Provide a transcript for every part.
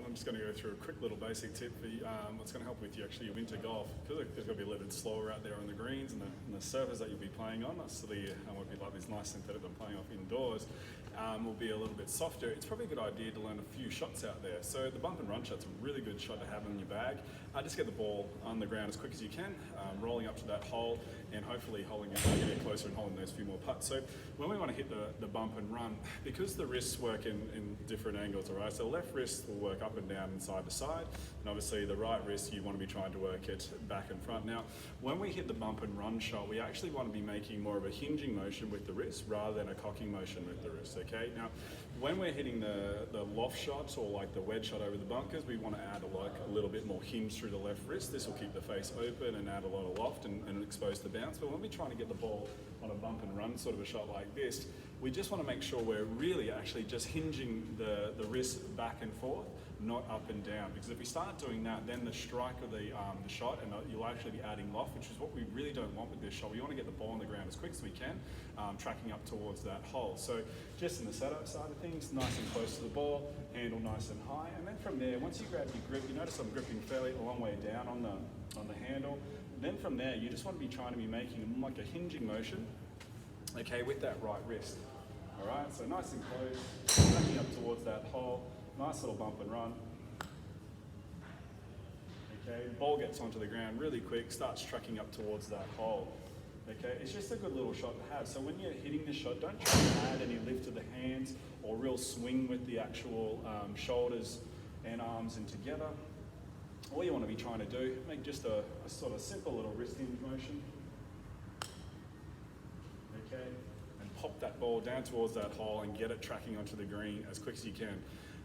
but I'm just going to go through a quick little basic tip for what's going to help with your winter golf, because it's going to be a little bit slower out there on the greens and the surface that you'll be playing on. So won't be like this nice synthetic I'm playing off indoors. Will be a little bit softer. It's probably a good idea to learn a few shots out there. So the bump and run shot's a really good shot to have in your bag. Just get the ball on the ground as quick as you can, rolling up to that hole, and hopefully holding it, getting closer and holding those few more putts. So when we want to hit the bump and run, because the wrists work in different angles, all right? So the left wrist will work up and down and side to side, and obviously the right wrist you want to be trying to work it back and front. Now, when we hit the bump and run shot, we actually want to be making more of a hinging motion with the wrist rather than a cocking motion with the wrist, okay? Now, when we're hitting the loft shots or like the wedge shot over the bunkers, we want to add a little bit more hinge through the left wrist. This will keep the face open and add a lot of loft and expose the bounce. But when we're trying to get the ball on a bump and run sort of a shot like this, we just want to make sure we're really actually just hinging the wrist back and forth, not up and down. Because if we start doing that, then the strike of the shot, and you'll actually be adding loft, which is what we really don't want with this shot. We want to get the ball on the ground as quick as we can, tracking up towards that hole. So just in the setup side of things, nice and close to the ball, handle nice and high, and then from there, once you grab your grip, you notice I'm gripping fairly a long way down on the handle. Then from there, you just want to be trying to be making like a hinging motion, okay, with that right wrist. All right, so nice and close, tracking up towards that hole, nice little bump and run. Okay, ball gets onto the ground really quick, starts tracking up towards that hole. Okay, it's just a good little shot to have. So when you're hitting this shot, don't try to add any lift to the hands or real swing with the actual shoulders and arms in together. All you want to be trying to do, make just a sort of simple little wrist hinge motion. Okay, and pop that ball down towards that hole and get it tracking onto the green as quick as you can.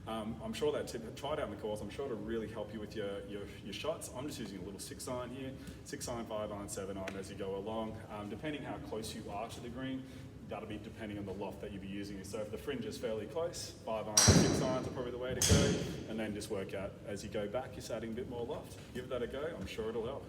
I'm sure that tip, try it out in the course, I'm sure it'll really help you with your shots. I'm just using a little 6-iron here, 6-iron, 5-iron, 7-iron as you go along. Depending how close you are to the green, that'll be depending on the loft that you'll be using. So if the fringe is fairly close, 5-iron, 6-irons are probably the way to go, and then just work out as you go back, you're adding a bit more loft. Give that a go, I'm sure it'll help.